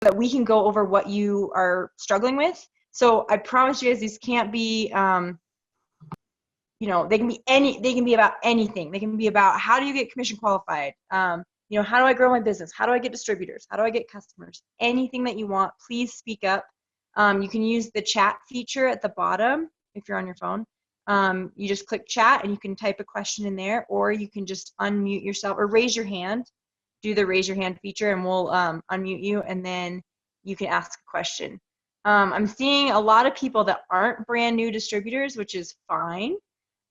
that we can go over what you are struggling with. So I promise you guys, these can't be, you know, they can be about anything. They can be about how do you get commission qualified? You know, how do I grow my business? How do I get distributors? How do I get customers? Anything that you want, please speak up. You can use the chat feature at the bottom if you're on your phone. You just click chat and you can type a question in there, or you can just unmute yourself or raise your hand. Do the raise your hand feature and we'll unmute you, and then you can ask a question. I'm seeing a lot of people that aren't brand new distributors, which is fine.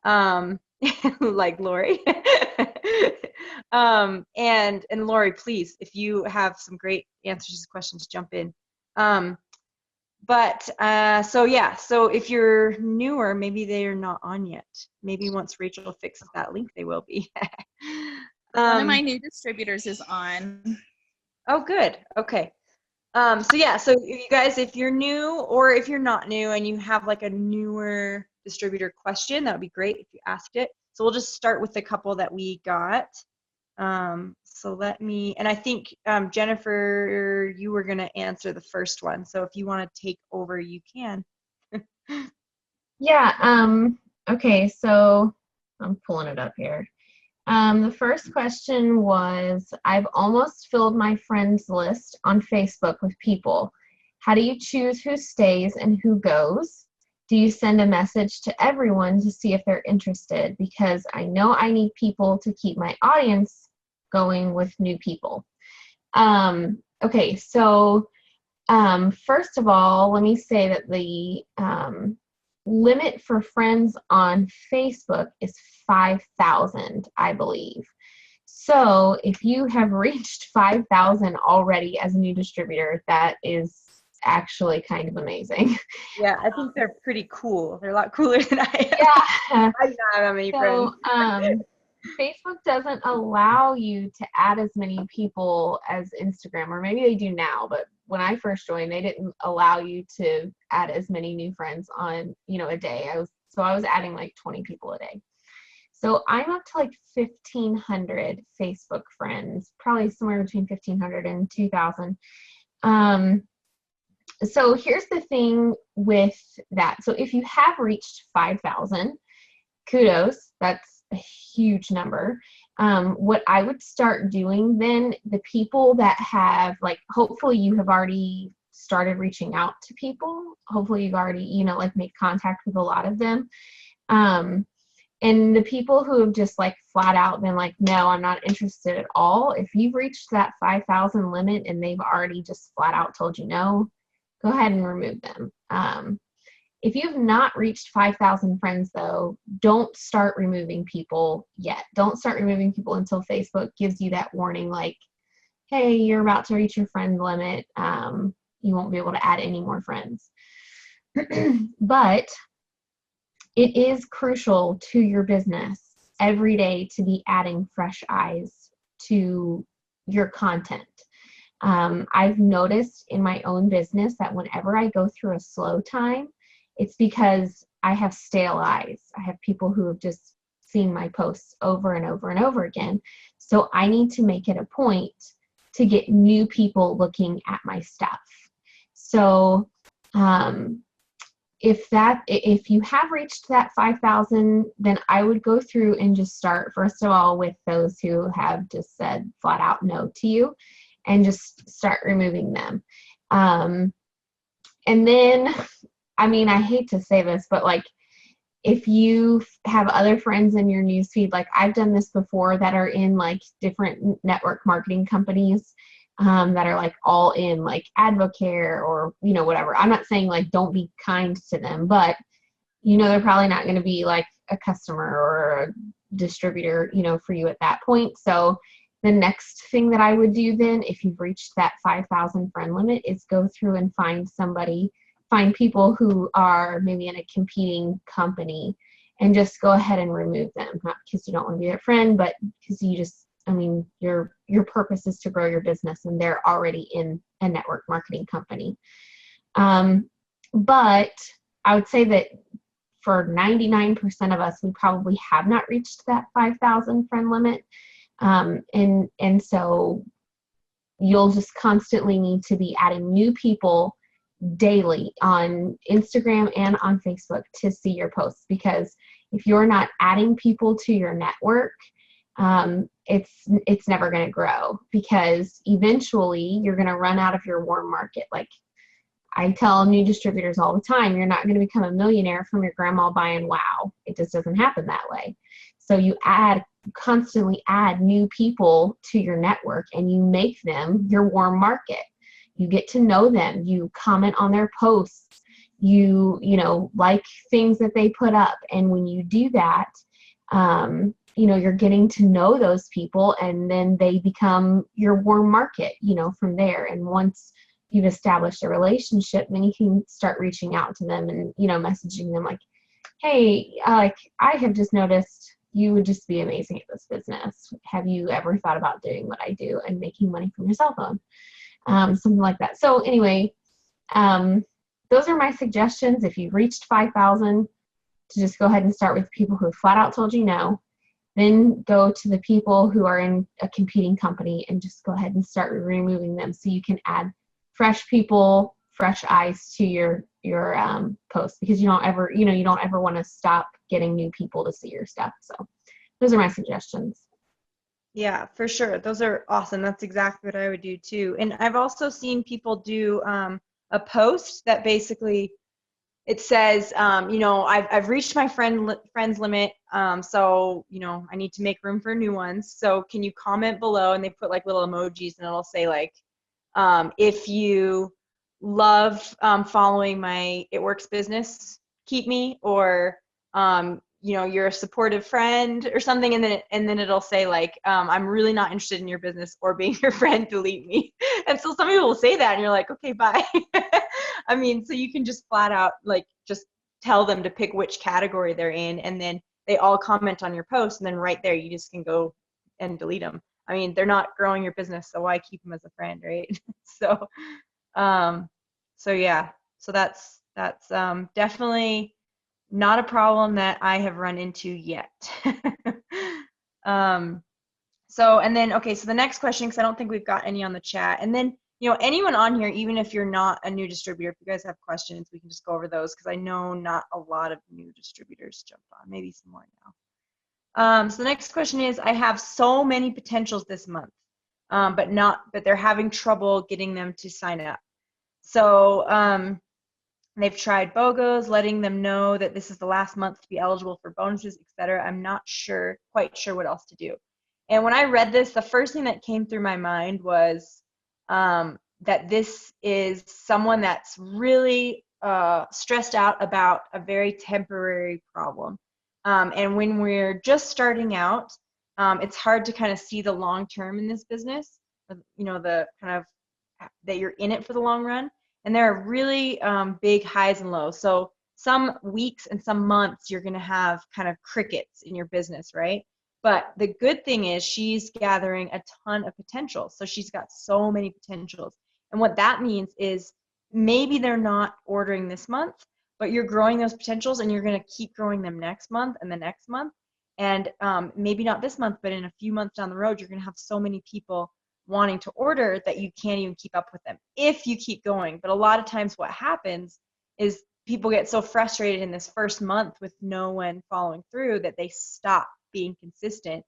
Like Lori. And Lori, please, if you have some great answers to questions, jump in. So yeah, so if you're newer, maybe they're not on yet. Maybe once Rachel fixes that link, they will be. One of my new distributors is on. Oh, good. Okay. So yeah, so you guys, if you're new or if you're not new and you have like a newer distributor question, that would be great if you asked it. So we'll just start with the couple that we got. So let me, and I think Jennifer, you were gonna answer the first one. So if you want to take over, you can. Yeah, okay, so I'm pulling it up here. The first question was, I've almost filled my friends list on Facebook with people. How do you choose who stays and who goes? Do you send a message to everyone to see if they're interested? Because I know I need people to keep my audience going with new people. Okay, so first of all, let me say that the limit for friends on Facebook is 5,000, I believe. So if you have reached 5,000 already as a new distributor, that is actually kind of amazing. Yeah, I think they're pretty cool. They're a lot cooler than I am. Yeah. I don't have many friends. Facebook doesn't allow you to add as many people as Instagram, or maybe they do now, but when I first joined, they didn't allow you to add as many new friends on, you know, a day. I was adding like 20 people a day. So I'm up to like 1,500 Facebook friends, probably somewhere between 1,500 and 2,000. So here's the thing with that. So if you have reached 5,000, kudos, that's a huge number. What I would start doing then, the people that have, like, hopefully you have already started reaching out to people. Hopefully you've already, you know, like made contact with a lot of them. And the people who have just like flat out been like, no, I'm not interested at all. If you've reached that 5,000 limit and they've already just flat out told you no, go ahead and remove them. If you've not reached 5,000 friends, though, don't start removing people yet. Don't start removing people until Facebook gives you that warning like, hey, you're about to reach your friend limit. You won't be able to add any more friends. But it is crucial to your business every day to be adding fresh eyes to your content. I've noticed in my own business that whenever I go through a slow time, it's because I have stale eyes. I have people who have just seen my posts over and over and over again. So I need to make it a point to get new people looking at my stuff. So if you have reached that 5,000, then I would go through and just start, first of all, with those who have just said flat out no to you, and just start removing them. And then, I mean, I hate to say this, but like, if you have other friends in your newsfeed, like I've done this before, that are in like different network marketing companies, that are like all in like Advocare or, you know, whatever. I'm not saying like don't be kind to them, but you know, they're probably not going to be like a customer or a distributor, you know, for you at that point. So the next thing that I would do then, if you've reached that 5,000 friend limit, is go through and find people who are maybe in a competing company and just go ahead and remove them. Not because you don't want to be their friend, but because you just, I mean, your purpose is to grow your business and they're already in a network marketing company. But I would say that for 99% of us, we probably have not reached that 5,000 friend limit. And so you'll just constantly need to be adding new people daily on Instagram and on Facebook to see your posts, because if you're not adding people to your network, it's never going to grow, because eventually you're going to run out of your warm market. Like I tell new distributors all the time, you're not going to become a millionaire from your grandma buying wow. It just doesn't happen that way. So you constantly add new people to your network, and you make them your warm market. You get to know them. You comment on their posts. You like things that they put up. And when you do that, you're getting to know those people, and then they become your warm market, from there. And once you've established a relationship, then you can start reaching out to them and, messaging them like, hey, I have just noticed you would just be amazing at this business. Have you ever thought about doing what I do and making money from your cell phone? Something like that. So anyway, those are my suggestions. If you've reached 5,000, to just go ahead and start with people who flat out told you no. Then go to the people who are in a competing company and just go ahead and start removing them, so you can add fresh people, fresh eyes to your posts, because you don't ever want to stop getting new people to see your stuff. So those are my suggestions. Yeah, for sure. Those are awesome. That's exactly what I would do too. And I've also seen people do a post that basically it says, I've reached my friends limit, so I need to make room for new ones. So can you comment below? And they put like little emojis, and it'll say like, if you love following my It Works business, keep me, or you're a supportive friend or something, and then it'll say like, I'm really not interested in your business or being your friend, delete me. And so some people will say that, and you're like, okay, bye. I mean, so you can just flat out like just tell them to pick which category they're in, and then they all comment on your post, and then right there you just can go and delete them. I mean, they're not growing your business, so why keep them as a friend, right? So yeah, so that's definitely not a problem that I have run into yet. And then, okay, so the next question, because I don't think we've got any on the chat. And then, anyone on here, even if you're not a new distributor, if you guys have questions, we can just go over those, because I know not a lot of new distributors jumped on, maybe some more now. So the next question is, I have so many potentials this month, but they're having trouble getting them to sign up. So they've tried BOGOs, letting them know that this is the last month to be eligible for bonuses, etc. I'm not quite sure what else to do. And when I read this, the first thing that came through my mind was that this is someone that's really stressed out about a very temporary problem. And when we're just starting out, it's hard to kind of see the long term in this business, the kind of that you're in it for the long run. And there are really big highs and lows. So some weeks and some months you're going to have kind of crickets in your business, right? But the good thing is she's gathering a ton of potential. So she's got so many potentials. And what that means is maybe they're not ordering this month, but you're growing those potentials, and you're going to keep growing them next month and the next month. And maybe not this month, but in a few months down the road, you're going to have so many people wanting to order that you can't even keep up with them if you keep going. But a lot of times what happens is people get so frustrated in this first month with no one following through that they stop being consistent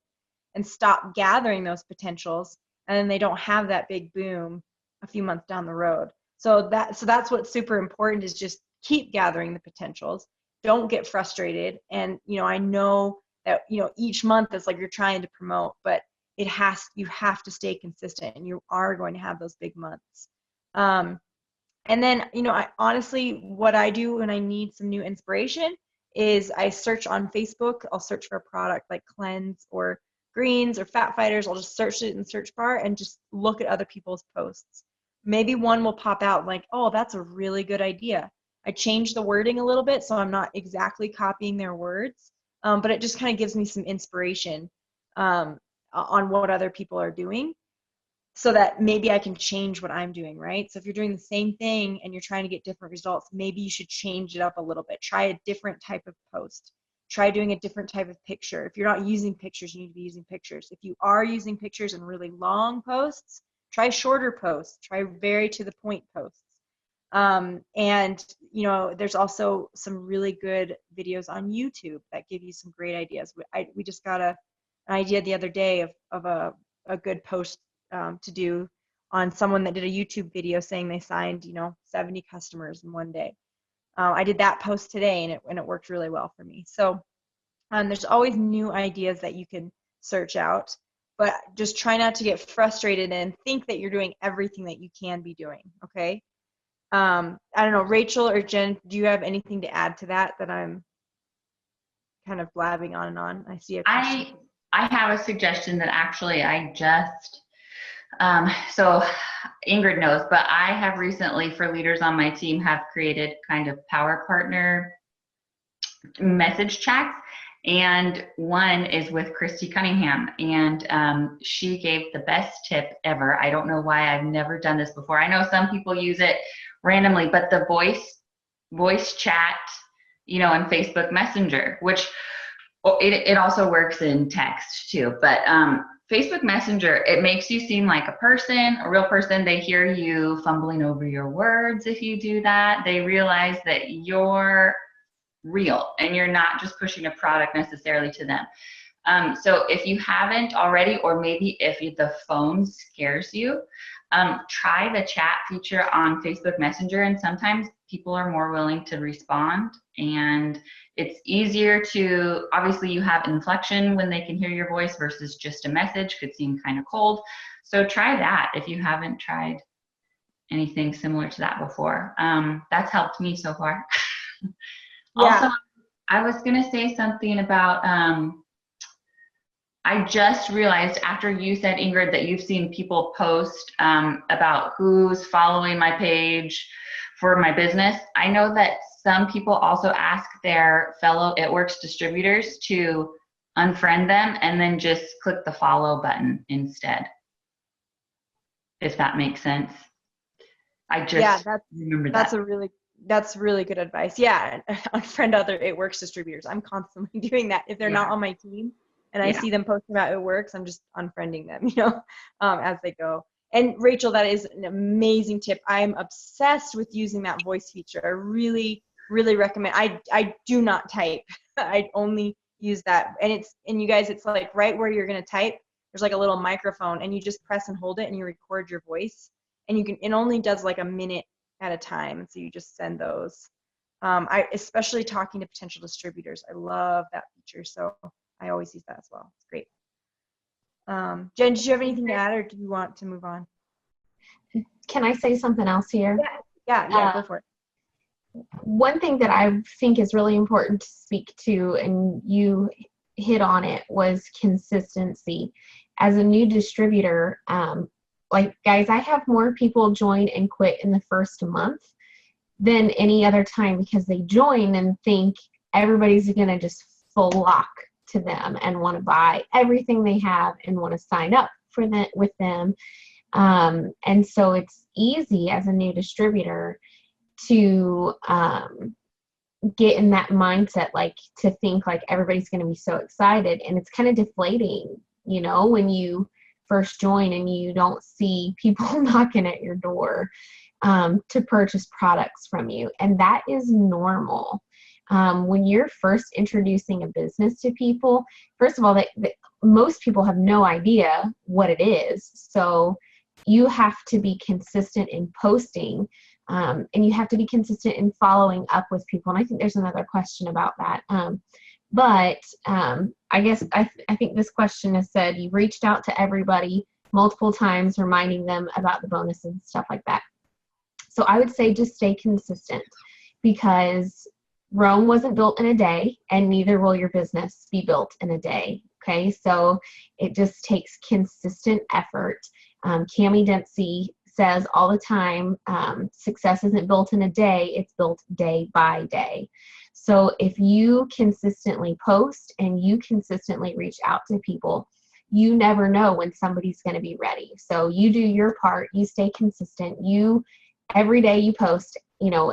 and stop gathering those potentials, and then they don't have that big boom a few months down the road. So that's what's super important, is just keep gathering the potentials. Don't get frustrated. And I know that each month is like you're trying to promote, but you have to stay consistent, and you are going to have those big months. And then I honestly, what I do when I need some new inspiration is I search on Facebook. I'll search for a product like cleanse or greens or fat fighters. I'll just search it in the search bar and just look at other people's posts. Maybe one will pop out like, oh, that's a really good idea. I changed the wording a little bit so I'm not exactly copying their words, but it just kind of gives me some inspiration on what other people are doing, so that maybe I can change what I'm doing, right? So if you're doing the same thing and you're trying to get different results, maybe you should change it up a little bit. Try a different type of post. Try doing a different type of picture. If you're not using pictures, you need to be using pictures. If you are using pictures and really long posts, Try shorter posts. Try very to the point posts. And there's also some really good videos on YouTube that give you some great ideas. We just got an idea the other day of a good post to do on someone that did a YouTube video saying they signed 70 customers in one day. I did that post today, and it worked really well for me. So there's always new ideas that you can search out, but just try not to get frustrated and think that you're doing everything that you can be doing. Okay. I don't know, Rachel or Jen, do you have anything to add to that I'm kind of blabbing on and on? I see a question. I have a suggestion that actually I just, so Ingrid knows, but I have recently, for leaders on my team, have created kind of power partner message chats. And one is with Christy Cunningham, and she gave the best tip ever. I don't know why I've never done this before. I know some people use it randomly, but the voice chat, in Facebook Messenger, which it also works in text too. But Facebook Messenger, it makes you seem like a person, a real person. They hear you fumbling over your words if you do that. They realize that you're real and you're not just pushing a product necessarily to them. So if you haven't already, or maybe if the phone scares you, try the chat feature on Facebook Messenger, and sometimes people are more willing to respond, and it's easier to, obviously you have inflection when they can hear your voice versus just a message, could seem kind of cold. So try that if you haven't tried anything similar to that before. That's helped me so far. Also, I was going to say something about, I just realized after you said, Ingrid, that you've seen people post about who's following my page for my business. I know that some people also ask their fellow It Works distributors to unfriend them and then just click the follow button instead, if that makes sense. I just remember that. That's really good advice. Yeah, unfriend other It Works distributors. I'm constantly doing that. If they're not on my team and I see them posting about It Works, I'm just unfriending them, as they go. And Rachel, that is an amazing tip. I'm obsessed with using that voice feature. I really, really recommend. I do not type. I only use that. And you guys, it's like right where you're going to type, there's like a little microphone, and you just press and hold it and you record your voice. And it only does like a minute at a time, so you just send those. I especially talking to potential distributors, I love that feature, so I always use that as well. It's great. Jen, did you have anything to add, or do you want to move on? Can I say something else here? Yeah, go for it. One thing that I think is really important to speak to, and you hit on it, was consistency. As a new distributor, guys, I have more people join and quit in the first month than any other time, because they join and think everybody's going to just flock to them and want to buy everything they have and want to sign up with them. And so it's easy as a new distributor to get in that mindset, to think like everybody's going to be so excited, and it's kind of deflating, when you first join and you don't see people knocking at your door to purchase products from you. And that is normal. When you're first introducing a business to people, first of all, most people have no idea what it is. So you have to be consistent in posting, and you have to be consistent in following up with people. And I think there's another question about that. But I guess I think this question has said you reached out to everybody multiple times, reminding them about the bonuses and stuff like that. So I would say just stay consistent, because Rome wasn't built in a day, and neither will your business be built in a day. Okay, so it just takes consistent effort. Cami Dempsey says all the time, success isn't built in a day, it's built day by day. So if you consistently post and you consistently reach out to people, you never know when somebody's going to be ready. So you do your part, you stay consistent, every day you post,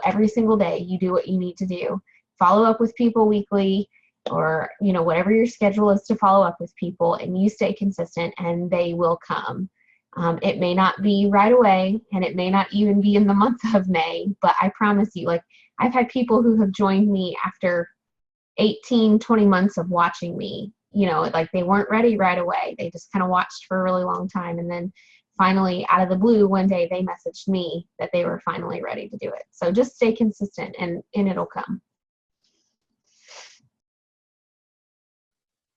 every single day you do what you need to do. Follow up with people weekly, or, whatever your schedule is to follow up with people, and you stay consistent and they will come. It may not be right away, and it may not even be in the month of May, but I promise you, like, I've had people who have joined me after 18, 20 months of watching me. You know, like, they weren't ready right away. They just kind of watched for a really long time, and then finally, out of the blue, one day they messaged me that they were finally ready to do it. So just stay consistent, and it'll come.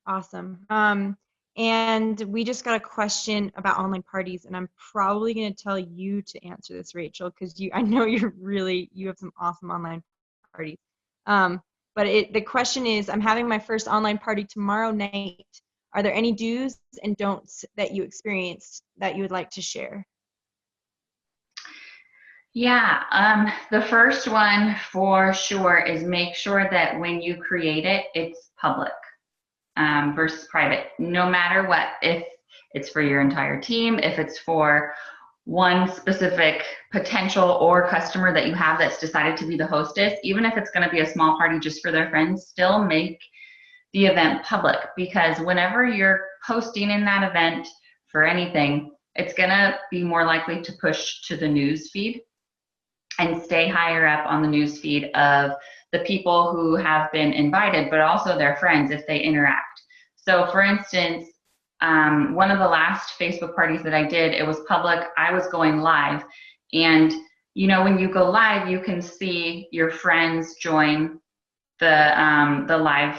Awesome. And we just got a question about online parties, and I'm probably going to tell you to answer this, Rachel, because I know you have some awesome online parties. But the question is, I'm having my first online party tomorrow night. Are there any do's and don'ts that you experienced that you would like to share? Yeah, the first one for sure is make sure that when you create it, it's public versus private, no matter what. If it's for your entire team, if it's for one specific potential or customer that you have that's decided to be the hostess, even if it's going to be a small party just for their friends, still make the event public, because whenever you're posting in that event for anything, it's going to be more likely to push to the news feed and stay higher up on the news feed of the people who have been invited, but also their friends if they interact. So for instance, one of the last Facebook parties that I did, it was public. I was going live, and you know, when you go live, you can see your friends join the live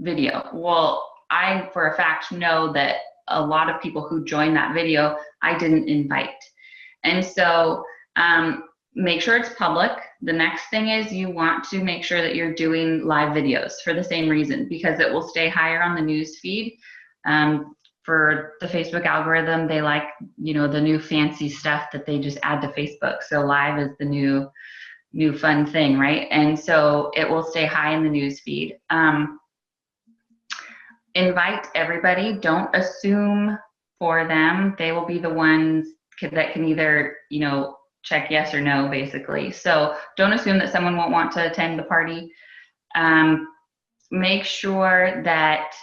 video. Well, I for a fact know that a lot of people who joined that video, I didn't invite. And so make sure it's public. The next thing is you want to make sure that you're doing live videos for the same reason, because it will stay higher on the news feed. For the Facebook algorithm, they like, you know, the new fancy stuff that they just add to Facebook. So live is the new fun thing, right? And so it will stay high in the news feed. Invite everybody. Don't assume for them. They will be the ones that can either, you know, check yes or no, basically. So don't assume that someone won't want to attend the party. Make sure that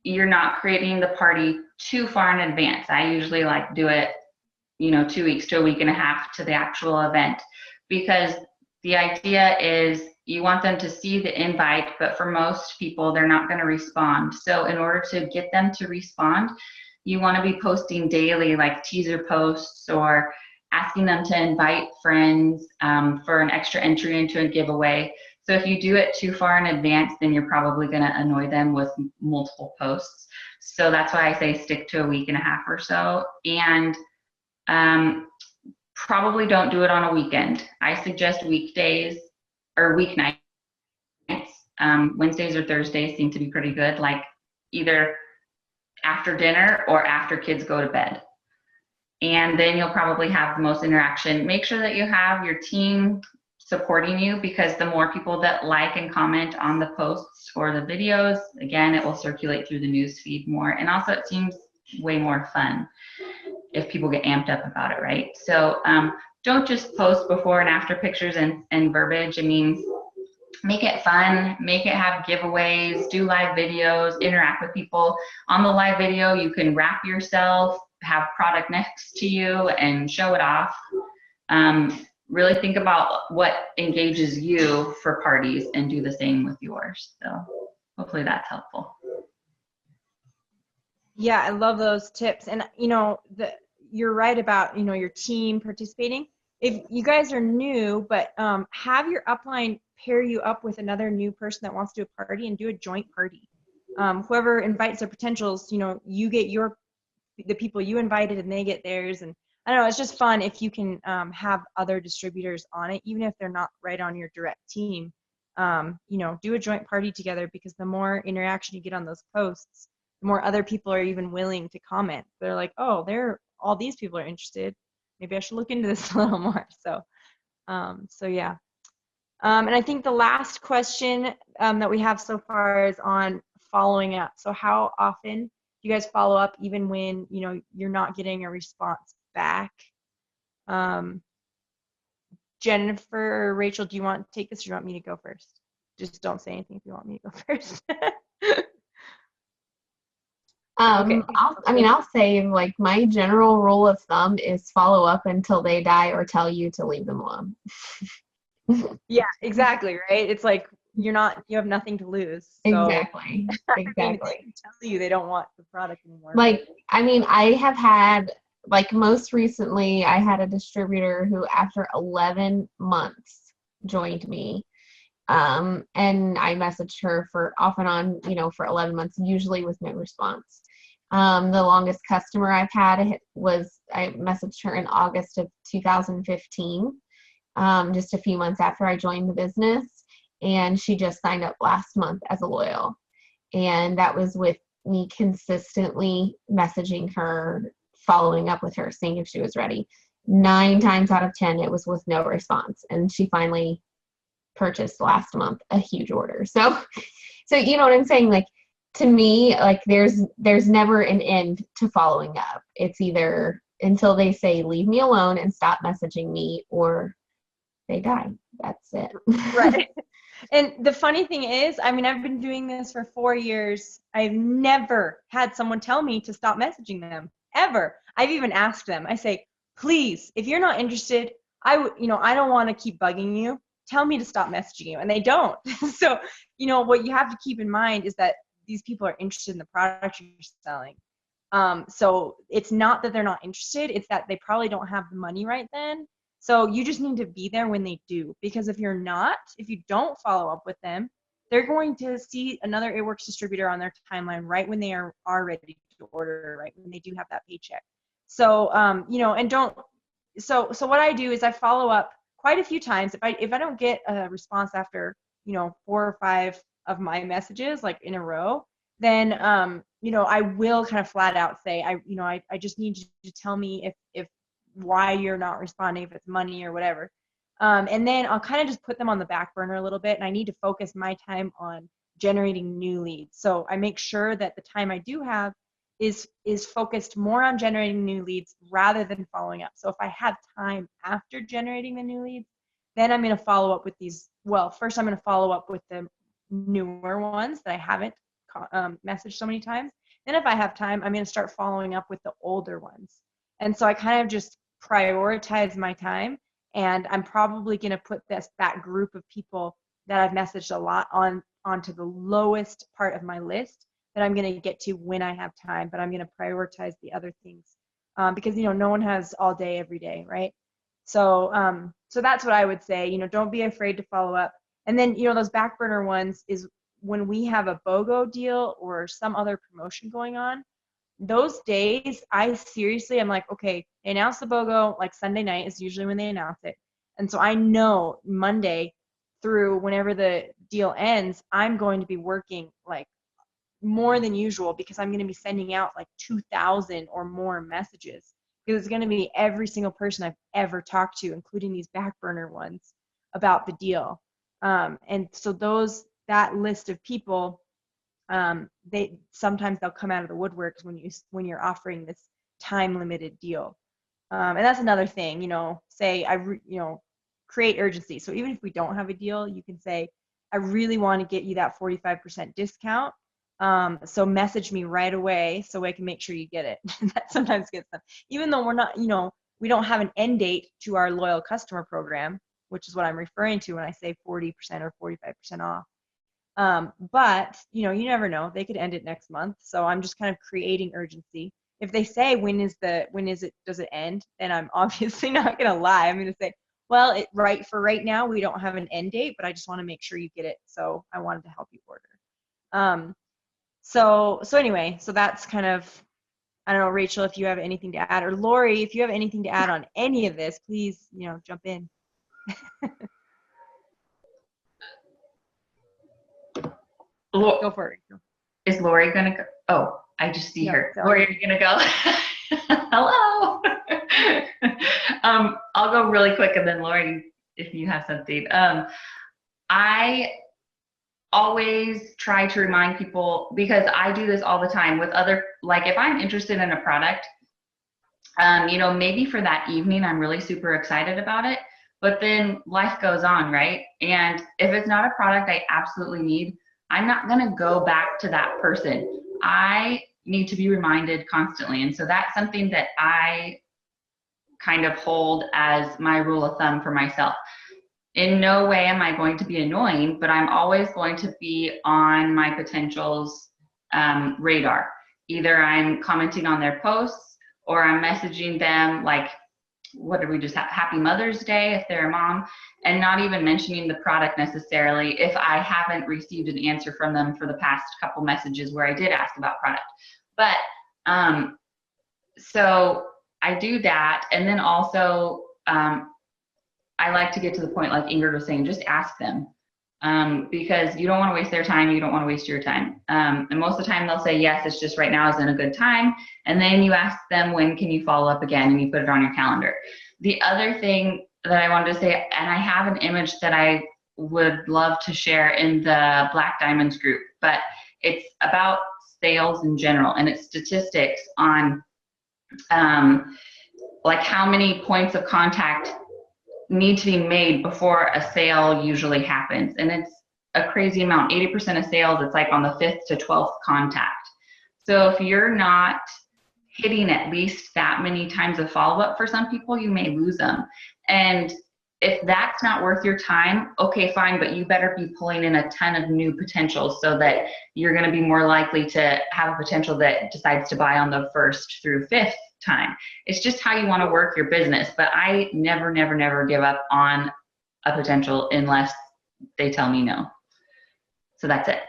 you're not creating the party too far in advance. I usually like do it, you know, 2 weeks to a week and a half to the actual event, because the idea is you want them to see the invite, but for most people, they're not going to respond. So in order to get them to respond, you want to be posting daily, like teaser posts, or asking them to invite friends for an extra entry into a giveaway. So if you do it too far in advance, then you're probably going to annoy them with multiple posts. So that's why I say stick to a week and a half or so. And probably don't do it on a weekend. I suggest weekdays or weeknights. Wednesdays or Thursdays seem to be pretty good, like either after dinner or after kids go to bed. And then you'll probably have the most interaction. Make sure that you have your team supporting you, because the more people that like and comment on the posts or the videos, again, it will circulate through the news feed more. And also it seems way more fun if people get amped up about it, right? So don't just post before and after pictures and verbiage. I mean, make it fun, make it have giveaways, do live videos, interact with people. On the live video, you can wrap yourself, have product next to you, and show it off. Really think about what engages you for parties and do the same with yours. So hopefully that's helpful. Yeah, I love those tips. And you know, you're right about, you know, your team participating. If you guys are new, but have your upline pair you up with another new person that wants to do a party and do a joint party. Whoever invites their potentials, you know, you get the people you invited and they get theirs. And I don't know, it's just fun if you can have other distributors on it, even if they're not right on your direct team. You know, do a joint party together, because the more interaction you get on those posts, the more other people are even willing to comment. They're like, oh, all these people are interested. Maybe I should look into this a little more. So yeah. And I think the last question that we have so far is on following up. So how often do you guys follow up, even when, you know, you're not getting a response back? Jennifer or Rachel, do you want to take this, or do you want me to go first? Just don't say anything if you want me to go first. Okay. I'll say like my general rule of thumb is follow up until they die or tell you to leave them alone. Yeah, exactly, right? It's like you have nothing to lose. So Exactly. I mean, they can tell you they don't want the product anymore. Like, I mean, I have had, like, most recently, I had a distributor who, after 11 months, joined me. And I messaged her for off and on, for 11 months, usually with no response. The longest customer I've had was, I messaged her in August of 2015, just a few months after I joined the business. And she just signed up last month as a loyal. And that was with me consistently messaging her, following up with her, seeing if she was ready. 9 times out of 10, it was with no response. And she finally purchased last month a huge order. So you know what I'm saying? Like, to me, like there's never an end to following up. It's either until they say, leave me alone and stop messaging me, or they die. That's it. Right. And the funny thing is, I mean, I've been doing this for 4 years. I've never had someone tell me to stop messaging them, ever. I've even asked them. I say, please, if you're not interested, I don't want to keep bugging you. Tell me to stop messaging you. And they don't. So, what you have to keep in mind is that these people are interested in the product you're selling. So it's not that they're not interested. It's that they probably don't have the money right then. So you just need to be there when they do, because if you don't follow up with them, they're going to see another It Works distributor on their timeline right when they are ready to order, right when they do have that paycheck. So, and don't, so what I do is I follow up quite a few times. If I don't get a response after, 4 or 5 of my messages, like in a row, then, I will kind of flat out say, I just need you to tell me if why you're not responding, if it's money or whatever. And then I'll kind of just put them on the back burner a little bit, and I need to focus my time on generating new leads. So I make sure that the time I do have is focused more on generating new leads rather than following up. So if I have time after generating the new leads, then I'm going to follow up with these. Well, first I'm going to follow up with the newer ones that I haven't messaged so many times. Then if I have time, I'm going to start following up with the older ones. And so I kind of just prioritize my time, and I'm probably going to put that group of people that I've messaged a lot onto the lowest part of my list that I'm going to get to when I have time, but I'm going to prioritize the other things because no one has all day every day, right? So so that's what I would say. Don't be afraid to follow up. And then those back burner ones is when we have a BOGO deal or some other promotion going on. Those days, I'm like, okay, they announce the BOGO, like Sunday night is usually when they announce it. And so I know Monday through whenever the deal ends, I'm going to be working like more than usual, because I'm going to be sending out like 2,000 or more messages, because it's going to be every single person I've ever talked to, including these back burner ones, about the deal. And so that list of people, they'll come out of the woodworks when you're offering this time limited deal. And that's another thing, say create urgency. So even if we don't have a deal, you can say, I really want to get you that 45% discount. So message me right away so I can make sure you get it. That sometimes gets them, even though we're not, we don't have an end date to our loyal customer program, which is what I'm referring to when I say 40% or 45% off. But you never know, they could end it next month. So I'm just kind of creating urgency. If they say does it end, then I'm obviously not going to lie. I'm going to say, well, right now we don't have an end date, but I just want to make sure you get it. So I wanted to help you order. So anyway, so that's kind of, I don't know, Rachel, if you have anything to add, or Lori, if you have anything to add on any of this, please, jump in. Go for it, Rachel. Is Lori gonna go? Oh, I just see her. Sorry. Lori, are you gonna go? Hello. I'll go really quick, and then Lori, if you have something. I always try to remind people, because I do this all the time with like if I'm interested in a product, maybe for that evening I'm really super excited about it, but then life goes on, right? And if it's not a product I absolutely need, I'm not going to go back to that person. I need to be reminded constantly. And so that's something that I kind of hold as my rule of thumb for myself. In no way am I going to be annoying, but I'm always going to be on my potentials radar. Either I'm commenting on their posts or I'm messaging them, like, what did we just have? Happy Mother's Day if they're a mom, and not even mentioning the product necessarily if I haven't received an answer from them for the past couple messages where I did ask about product. But so I do that. And then also I like to get to the point, like Ingrid was saying, just ask them. Because you don't want to waste their time, you don't want to waste your time. And most of the time they'll say, yes, it's just right now isn't a good time. And then you ask them, when can you follow up again? And you put it on your calendar. The other thing that I wanted to say, and I have an image that I would love to share in the Black Diamonds group, but it's about sales in general, and it's statistics on like how many points of contact need to be made before a sale usually happens. And it's a crazy amount. 80% of sales, it's like on the 5th to 12th contact. So if you're not hitting at least that many times of follow-up, for some people, you may lose them. And if that's not worth your time, okay, fine, but you better be pulling in a ton of new potentials so that you're going to be more likely to have a potential that decides to buy on the 1st through 5th time. It's just how you want to work your business. But I never, never, never give up on a potential unless they tell me no. So that's it.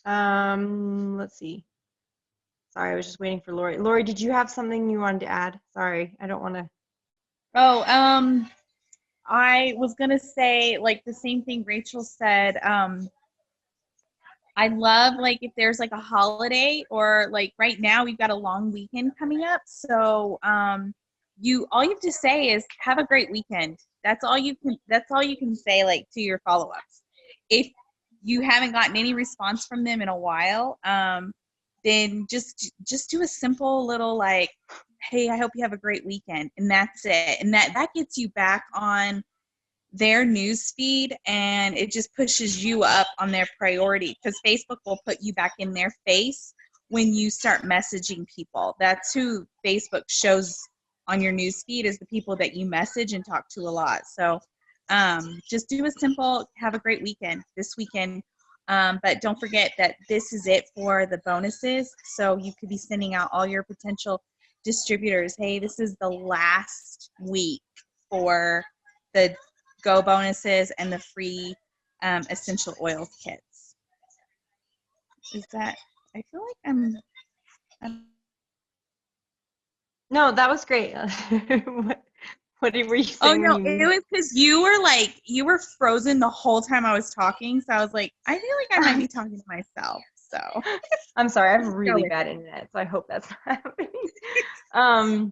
Let's see. Sorry, I was just waiting for Lori. Lori, did you have something you wanted to add? Sorry, I don't want to. Oh, I was gonna say like the same thing Rachel said. I love like if there's like a holiday, or like right now we've got a long weekend coming up. So all you have to say is have a great weekend. That's all you can say, like, to your follow-ups. If you haven't gotten any response from them in a while, then just do a simple little like, hey, I hope you have a great weekend, and that's it. And that gets you back on their news feed, and it just pushes you up on their priority, because Facebook will put you back in their face when you start messaging people. That's who Facebook shows on your news feed, is the people that you message and talk to a lot. So just do a simple have a great weekend this weekend. But don't forget that this is it for the bonuses. So you could be sending out all your potential distributors, hey, this is the last week for the Go bonuses and the free essential oils kits. Is that, I feel like I'm No, that was great. What were you saying? Oh no, it was because you were frozen the whole time I was talking. So I was like, I feel like I might be talking to myself. So I'm sorry, I have really bad internet, so I hope that's not happening.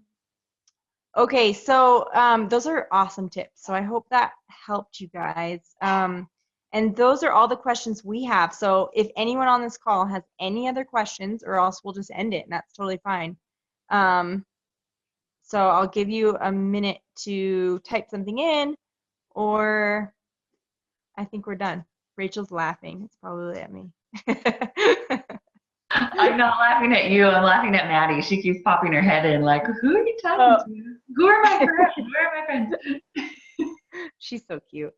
Okay, so those are awesome tips. So I hope that helped you guys. And those are all the questions we have. So if anyone on this call has any other questions, or else we'll just end it, and that's totally fine. So I'll give you a minute to type something in, or I think we're done. Rachel's laughing. It's probably at me. I'm not laughing at you. I'm laughing at Maddie. She keeps popping her head in like, who are you talking to? Who are my friends? Where are my friends? She's so cute.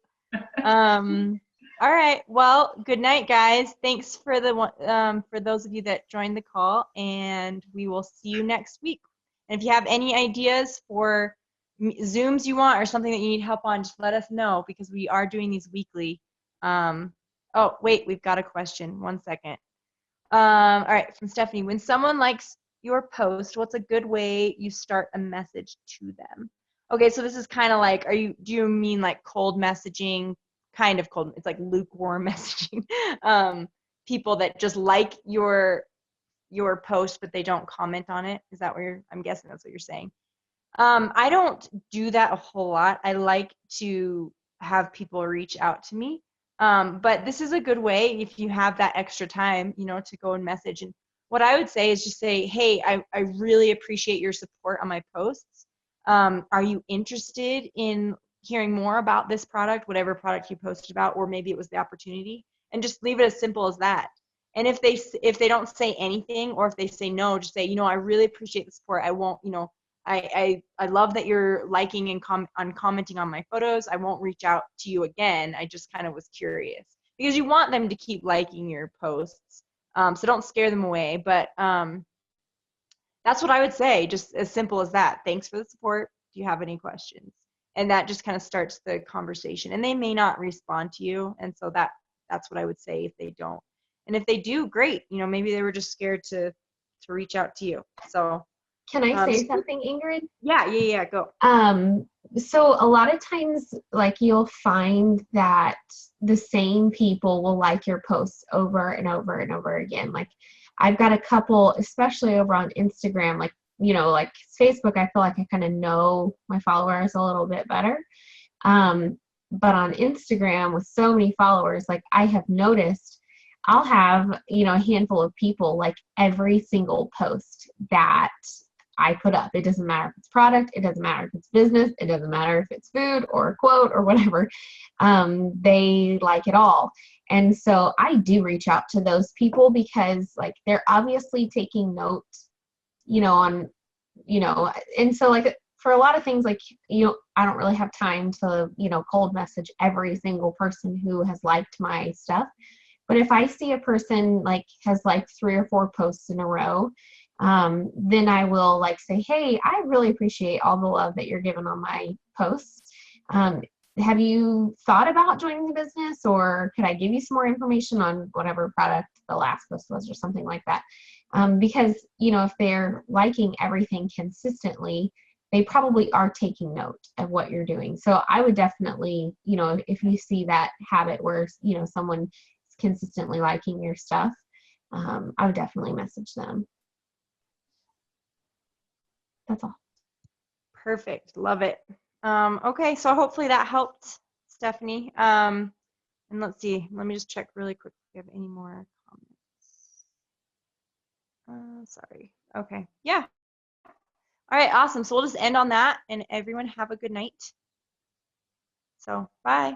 All right. Well, good night, guys. Thanks for for those of you that joined the call, and we will see you next week. And if you have any ideas for Zooms you want, or something that you need help on, just let us know, because we are doing these weekly. Oh, wait, we've got a question. 1 second. All right, from Stephanie. When someone likes your post, what's a good way you start a message to them? Okay, so this is kind of like, do you mean like cold messaging? Kind of cold. It's like lukewarm messaging. People that just like your post, but they don't comment on it. Is that what I'm guessing that's what you're saying? I don't do that a whole lot. I like to have people reach out to me. But this is a good way if you have that extra time, to go and message. And what I would say is just say, hey, I really appreciate your support on my posts. Are you interested in hearing more about this product, whatever product you posted about, or maybe it was the opportunity? and just leave it as simple as that. And if they don't say anything, or if they say no, just say, I really appreciate the support. I won't, I love that you're liking and commenting on my photos. I won't reach out to you again. I just kind of was curious, because you want them to keep liking your posts. So don't scare them away. But that's what I would say, just as simple as that. Thanks for the support. Do you have any questions? And that just kind of starts the conversation. And they may not respond to you. And so that's what I would say if they don't. And if they do, great. Maybe they were just scared to reach out to you. So can I say something, Ingrid? Yeah, go. So a lot of times, like, you'll find that the same people will like your posts over and over and over again. Like, I've got a couple, especially over on Instagram, like Facebook, I feel like I kind of know my followers a little bit better. But on Instagram, with so many followers, like, I have noticed I'll have, a handful of people like every single post that I put up. It doesn't matter if it's product, it doesn't matter if it's business, it doesn't matter if it's food or a quote or whatever. They like it all. And so I do reach out to those people, because like, they're obviously taking note, and so like, for a lot of things, like, I don't really have time to, cold message every single person who has liked my stuff. But if I see a person like has liked 3 or 4 posts in a row, then I will like say, hey, I really appreciate all the love that you're giving on my posts. Have you thought about joining the business, or could I give you some more information on whatever product the last post was, or something like that? Because, if they're liking everything consistently, they probably are taking note of what you're doing. So I would definitely, if you see that habit where, someone is consistently liking your stuff, I would definitely message them. That's all. Perfect. Love it. Okay, so hopefully that helped, Stephanie. And let's see. Let me just check really quick if we have any more comments. Sorry. Okay. Yeah. All right, awesome. So we'll just end on that, and everyone have a good night. So, bye.